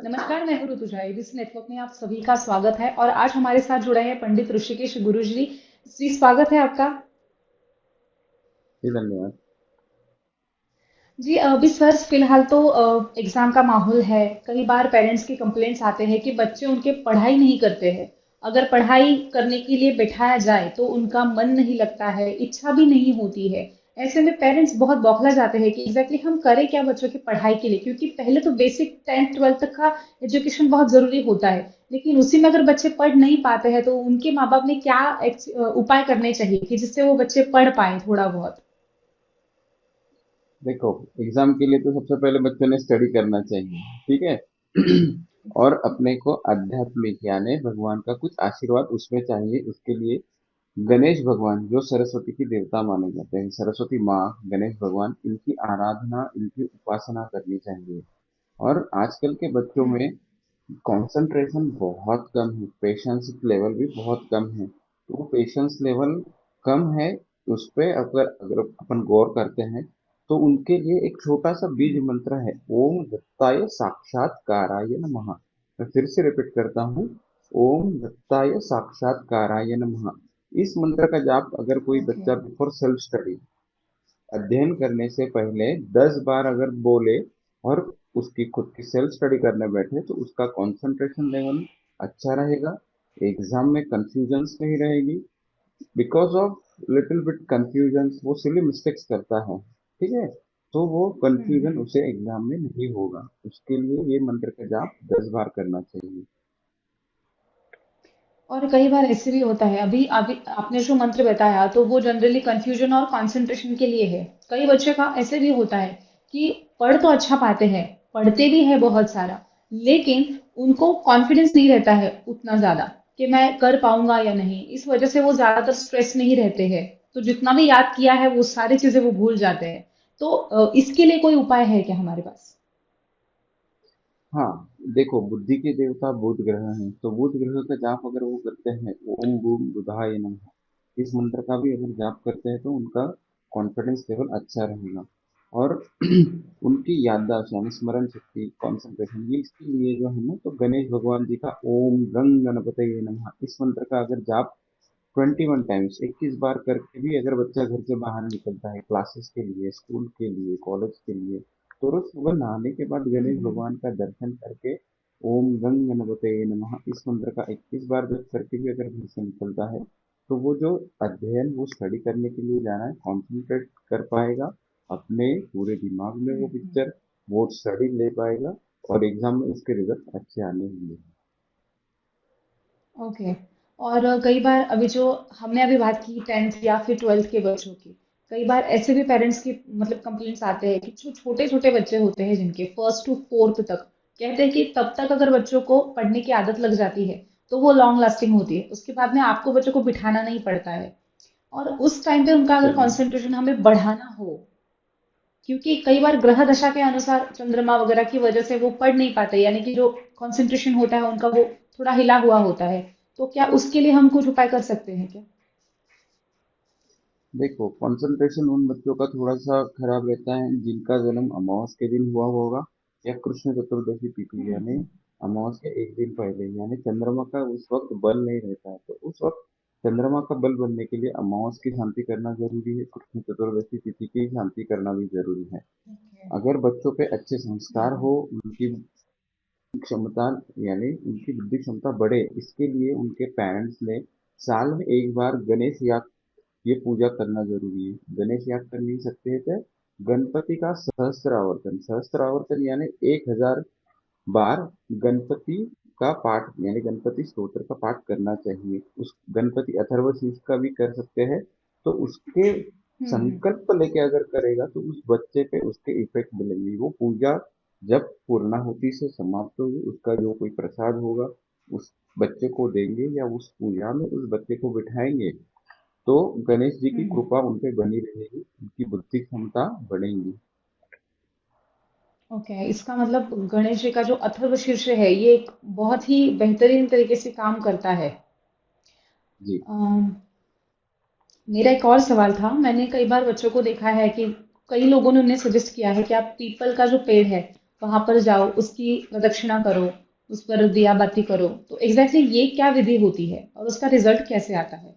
नमस्कार, मैं हूँ ऋतुजा। एबीसी नेटवर्क में आप सभी का स्वागत है और आज हमारे साथ जुड़े हैं पंडित ऋषिकेश गुरुजी जी। स्वागत है आपका। जी धन्यवाद। जी, अभी सर फिलहाल तो एग्जाम का माहौल है। कई बार पेरेंट्स की कंप्लेंट्स आते हैं कि बच्चे उनके पढ़ाई नहीं करते हैं। अगर पढ़ाई करने के लिए बैठाया जाए तो उनका मन नहीं लगता है, इच्छा भी नहीं होती है। ऐसे में पेरेंट्स बहुत बौखला जाते हैं कि एग्जैक्टली हम करें क्या बच्चों की पढ़ाई के लिए, क्योंकि पहले तो बेसिक 10th 12th तक का एजुकेशन बहुत जरूरी होता है। लेकिन उसी में अगर बच्चे पढ़ नहीं पाते हैं तो उनके माँ बाप ने क्या उपाय करने चाहिए कि जिससे वो बच्चे पढ़ पाए थोड़ा बहुत। देखो, एग्जाम के लिए तो सबसे पहले बच्चों ने स्टडी करना चाहिए, ठीक है। और अपने को आध्यात्मिक यानी भगवान का कुछ आशीर्वाद उसमें चाहिए। उसके लिए गणेश भगवान जो सरस्वती की देवता माने जाते हैं, सरस्वती माँ, गणेश भगवान, इनकी आराधना, इनकी उपासना करनी चाहिए। और आजकल के बच्चों हम्म। में कंसंट्रेशन बहुत कम है, पेशेंस लेवल भी बहुत कम है। तो वो पेशेंस लेवल कम है, उस पे अगर अगर अपन गौर करते हैं तो उनके लिए एक छोटा सा बीज मंत्र है, ओम दत्ताय साक्षात्काराय नमः। मैं फिर से रिपीट करता हूँ, ओम दत्ताय साक्षात्काराय नमः। इस मंत्र का जाप अगर कोई ओके। बच्चा बिफोर सेल्फ स्टडी, अध्ययन करने से पहले 10 बार अगर बोले और उसकी खुद की सेल्फ स्टडी करने बैठे तो उसका कंसंट्रेशन लेवल अच्छा रहेगा। एग्जाम में कंफ्यूजन्स नहीं रहेगी। Because of little bit confusions वो सिली मिस्टेक्स करता है, ठीक है। तो वो कंफ्यूजन हम्म। उसे एग्जाम में नहीं होगा। उसके लिए ये मंत्र का जाप 10 बार करना चाहिए। और कई बार ऐसे भी होता है, अभी अभी आपने जो मंत्र बताया तो वो जनरली कंफ्यूजन और कंसंट्रेशन के लिए है। कई बच्चे का ऐसे भी होता है कि पढ़ तो अच्छा पाते हैं, पढ़ते भी है बहुत सारा, लेकिन उनको कॉन्फिडेंस नहीं रहता है उतना ज्यादा कि मैं कर पाऊंगा या नहीं। इस वजह से वो ज्यादातर स्ट्रेस नहीं रहते हैं, तो जितना भी याद किया है वो सारी चीजें वो भूल जाते हैं। तो इसके लिए कोई उपाय है क्या हमारे पास? हाँ, देखो, बुद्धि के देवता बुध ग्रह हैं, तो बुध ग्रह का जाप अगर वो करते हैं, ओम बूम बुधाय नमः, इस मंत्र का भी अगर जाप करते हैं तो उनका कॉन्फिडेंस लेवल अच्छा रहेगा। और उनकी याददाश्त यानी स्मरण शक्ति, कंसंट्रेशन, ये इसके लिए जो है ना, तो गणेश भगवान जी का ओम गंग गणपतये नमः, इस मंत्र का अगर जाप 21 टाइम्स 21 बार करके भी अगर बच्चा घर से बाहर निकलता है क्लासेस के लिए, स्कूल के लिए, कॉलेज के लिए, तो रोज सुबह नहाने के बाद गणेश हम्म। भगवान का दर्शन करके ओम गंग गणपतये नमः इस मंत्र का 21 बार जब करके भी अगर घर से निकलता है तो वो जो अध्ययन, वो स्टडी करने के लिए जाना है, कॉन्सेंट्रेट कर पाएगा। अपने पूरे दिमाग में वो हम्म। पिक्चर, वो स्टडी ले पाएगा और एग्जाम में उसके रिजल्ट अच्छे आने होंगे। ओके। और कई बार अभी जो हमने अभी बात की 10th या फिर 12th के बच्चों की, कई बार ऐसे भी पेरेंट्स की मतलब कंप्लेंट्स आते हैं कि जो छोटे छोटे बच्चे होते हैं जिनके फर्स्ट टू फोर्थ तक, कहते हैं कि तब तक अगर बच्चों को पढ़ने की आदत लग जाती है तो वो लॉन्ग लास्टिंग होती है, उसके बाद में आपको बच्चों को बिठाना नहीं पड़ता है। और उस टाइम पे उनका अगर चलिए। कंसंट्रेशन हमें बढ़ाना हो, क्योंकि कई बार ग्रह दशा के अनुसार चंद्रमा वगैरह की वजह से वो पढ़ नहीं पाते, यानी कि जो कंसंट्रेशन होता है उनका वो थोड़ा हिला हुआ होता है। तो क्या उसके लिए हम कुछ उपाय कर सकते हैं क्या? देखो, कंसंट्रेशन उन बच्चों का थोड़ा सा खराब रहता है जिनका जन्म अमावस के दिन हुआ होगा या कृष्ण चतुर्दशी तिथि यानी हम्म। अमावस के एक दिन पहले, यानी चंद्रमा का उस वक्त बल नहीं रहता है, तो उस वक्त चंद्रमा का बल बनने के लिए अमावस की शांति करना जरूरी है, कृष्ण चतुर्दशी तिथि की शांति करना भी जरूरी है। ओके। अगर बच्चों पे अच्छे संस्कार हम्म। हो, उनकी क्षमता यानी उनकी बुद्धि क्षमता बढ़े, इसके लिए उनके पेरेंट्स ने साल में एक बार गणेश याग, ये पूजा करना जरूरी है। गणेश याद कर नहीं सकते हैं तो गणपति का सहस्त्र आवर्तन, सहस्त्र आवर्तन यानी 1000 बार गणपति का पाठ यानी गणपति स्तोत्र का पाठ करना चाहिए। उस गणपति अथर्वशीर्ष का भी कर सकते हैं। तो उसके हम्म। संकल्प लेके अगर करेगा तो उस बच्चे पे उसके इफेक्ट मिलेंगे। वो पूजा जब पूर्णाहुति से समाप्त होगी, उसका जो कोई प्रसाद होगा उस बच्चे को देंगे या उस पूजा में उस बच्चे को बिठाएंगे, तो गणेश जी की हम्म। कृपा उन पे बनी रहेगी, उनकी बुद्धि क्षमता बढ़ेंगी। ओके, इसका मतलब गणेश जी का जो अथर्व शीर्ष है ये एक बहुत ही बेहतरीन तरीके से काम करता है। जी। अम, मेरा एक और सवाल था। मैंने कई बार बच्चों को देखा है कि कई लोगों ने उन्हें सजेस्ट किया है कि आप पीपल का जो पेड़ है वहां पर जाओ, उसकी प्रदक्षिणा करो, उस पर दिया बाती करो। तो एग्जैक्टली ये क्या विधि होती है और उसका रिजल्ट कैसे आता है?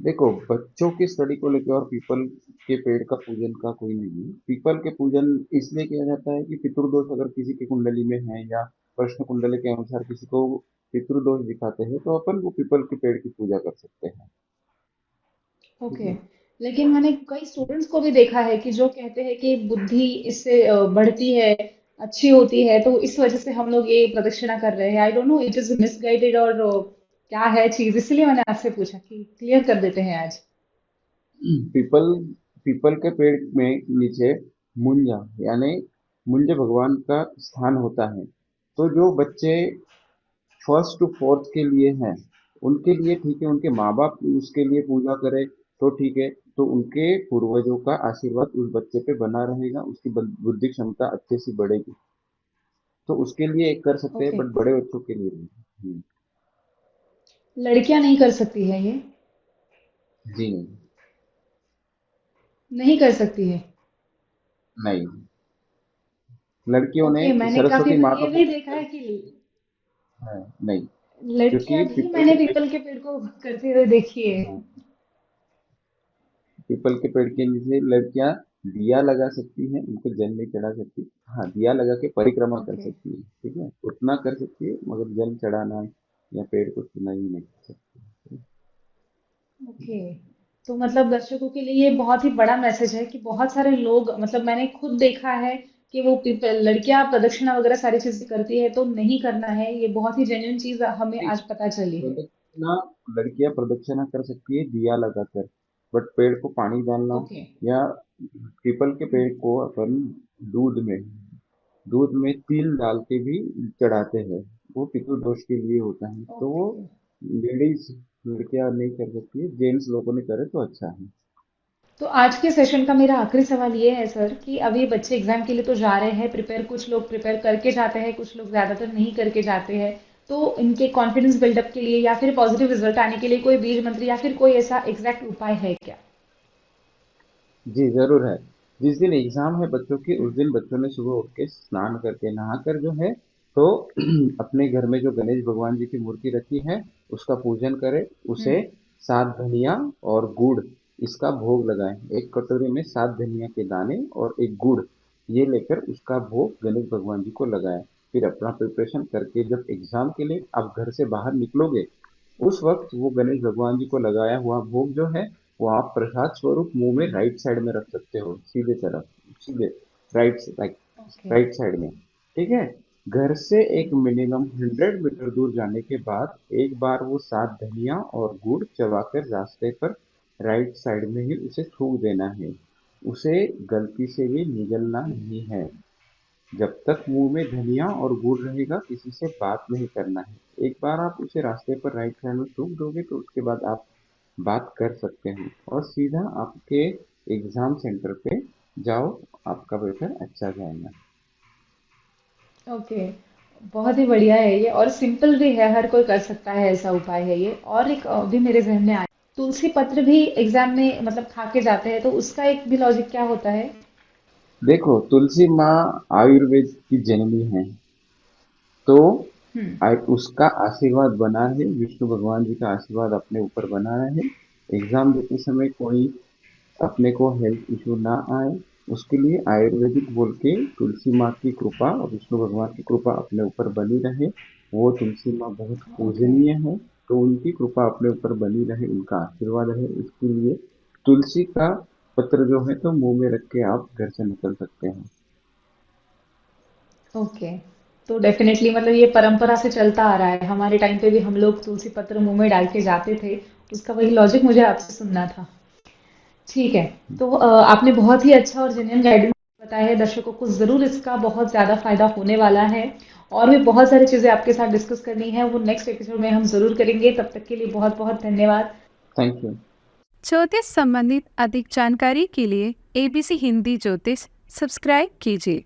देखो, बच्चों की स्टडी को लेकर और पीपल के पेड़ का पूजन का कोई नहीं है। पीपल के पूजन इसलिए किया जाता है कि पितृदोष अगर किसी की कुंडली में है या प्रश्न कुंडली के अनुसार किसी को पितृदोष दिखाते हैं तो अपन वो पीपल के पेड़ की पूजा कर सकते हैं। ठीक ओके। है। लेकिन मैंने कई स्टूडेंट्स को भी देखा है कि जो कहते हैं कि बुद्धि इससे बढ़ती है, अच्छी होती है, तो इस वजह से हम लोग ये प्रदक्षिणा कर रहे हैं। I don't know it is misguided और क्या है चीज, इसलिए मैंने आपसे पूछा कि क्लियर कर देते हैं आज। पीपल पीपल के पेड़ में नीचे मुंजा यानी मुंज भगवान का स्थान होता है। तो जो बच्चे फर्स्ट टू फोर्थ के लिए हैं उनके लिए ठीक है, उनके माँ बाप उसके लिए पूजा करें तो ठीक है। तो उनके पूर्वजों का आशीर्वाद उस बच्चे पे बना रहेगा, उसकी बुद्धि क्षमता अच्छे से बढ़ेगी। तो उसके लिए एक कर सकते हैं, ओके। बट बड़े बच्चों के लिए नहीं। लड़कियां नहीं कर सकती है ये? जी नहीं। नहीं कर सकती है? नहीं, लड़कियों ने ओके, मैंने काफी सरस्वती माँ का ये भी पूजन देखा है करें। कि है नहीं, लड़कियां क्योंकि भी पीपल मैंने के पेड़, पीपल के पेड़ को करते हुए देखी है। हाँ, पीपल के पेड़ के नीचे लड़कियां दिया लगा सकती हैं, उनको जल नहीं चढ़ा सकती। हाँ, दिया लगा के परिक्रमा कर ओके। सकती है, ठीक है, उतना कर सकती है, मगर जल चढ़ाना या पेड़ को छूना ही नहीं कर सकती। ओके। तो मतलब दर्शकों के लिए ये बहुत ही बड़ा मैसेज है कि बहुत सारे लोग, मतलब मैंने खुद देखा है कि वो लड़कियां प्रदक्षिणा वगैरह सारी चीजें करती है, तो नहीं करना है। ये बहुत ही जेन्युइन चीज हमें नहीं, आज पता चली है। प्रदक्षिणा लड़कियां प्रदक्षिणा कर सकती है दिया लगाकर, बट पेड़ को पानी डालना ओके। या पीपल के पेड़ को अपन दूध में दूध में तिल डाल के भी चढ़ाते हैं। वो पितृ दोष के लिए होता है, तो वो ओके। लेडीज लड़कियां नहीं कर सकती है, जेंट्स लोगों ने करे तो अच्छा है। तो आज के सेशन का मेरा आखिरी सवाल ये है सर कि अभी बच्चे एग्जाम के लिए तो जा रहे हैं प्रिपेयर, कुछ लोग प्रिपेयर करके जाते हैं, कुछ लोग ज्यादातर नहीं करके जाते हैं। तो इनके कॉन्फिडेंस बिल्डअप के लिए या फिर पॉजिटिव रिजल्ट आने के लिए कोई बीज मंत्र या फिर कोई ऐसा एग्जैक्ट उपाय है क्या? जी जरूर है। जिस दिन एग्जाम है बच्चों की उस दिन बच्चों ने सुबह उठ के स्नान करके नहाकर जो है तो अपने घर में जो गणेश भगवान जी की मूर्ति रखी है उसका पूजन करें। उसे हम्म। सात धनिया और गुड़ इसका भोग लगाएं। एक कटोरी में सात धनिया के दाने और एक गुड़ ये लेकर उसका भोग गणेश भगवान जी को लगाएं। फिर अपना प्रिपरेशन करके जब एग्जाम के लिए आप घर से बाहर निकलोगे उस वक्त वो गणेश भगवान जी को लगाया हुआ भोग जो है वो आप प्रसाद स्वरूप मुंह में राइट साइड में रख सकते हो, सीधे तरफ, सीधे right right okay. Right side में। ठीक है। घर से एक मिनिमम 100 मीटर दूर जाने के बाद एक बार वो सात धनिया और गुड़ चबाकर रास्ते पर राइट साइड में ही उसे थूक देना है। उसे गलती से भी निगलना नहीं है। जब तक मुंह में धनिया और गुड़ रहेगा किसी से बात नहीं करना है। एक बार आप उसे रास्ते पर राइट साइड में थूक दोगे तो उसके बाद आप बात कर सकते हो और सीधा आपके एग्जाम सेंटर पे जाओ। आपका पेपर अच्छा जाएगा। ओके। बहुत ही बढ़िया है ये और सिंपल भी है, हर कोई कर सकता है, ऐसा उपाय है ये। और एक भी मेरे जहन में आया, तुलसी पत्र भी एग्जाम में मतलब खा के जाते हैं, तो उसका एक भी लॉजिक क्या होता है? देखो, तुलसी माँ आयुर्वेद की जननी है, तो हम्म। उसका आशीर्वाद बना है, विष्णु भगवान जी का आशीर्वाद अपने ऊपर बना रहे। एग्जाम देते समय कोई अपने को हेल्थ इशू ना आए उसके लिए आयुर्वेदिक बोल के तुलसी माँ की कृपा और विष्णु भगवान की कृपा अपने ऊपर बनी रहे। वो तुलसी माँ बहुत ओके। पूजनीय है, तो उनकी कृपा अपने ऊपर बनी रहे, उनका आशीर्वाद रहे, इसके लिए तुलसी का पत्र जो है तो मुंह में रख के आप घर से निकल सकते हैं। ओके। तो डेफिनेटली मतलब ये परंपरा से चलता आ रहा है, हमारे टाइम पे भी हम लोग तुलसी पत्र मुंह में डाल के जाते थे। उसका वही लॉजिक मुझे आपसे सुनना था। ठीक है। तो आपने बहुत ही अच्छा और जेन्युइन गाइडेंस बताया है, दर्शकों को जरूर इसका बहुत ज्यादा फायदा होने वाला है। और भी बहुत सारी चीजें आपके साथ डिस्कस करनी है, वो नेक्स्ट एपिसोड में हम जरूर करेंगे। तब तक के लिए बहुत बहुत धन्यवाद। Thank you. ज्योतिष संबंधित अधिक जानकारी के लिए ABC हिंदी ज्योतिष सब्सक्राइब कीजिए।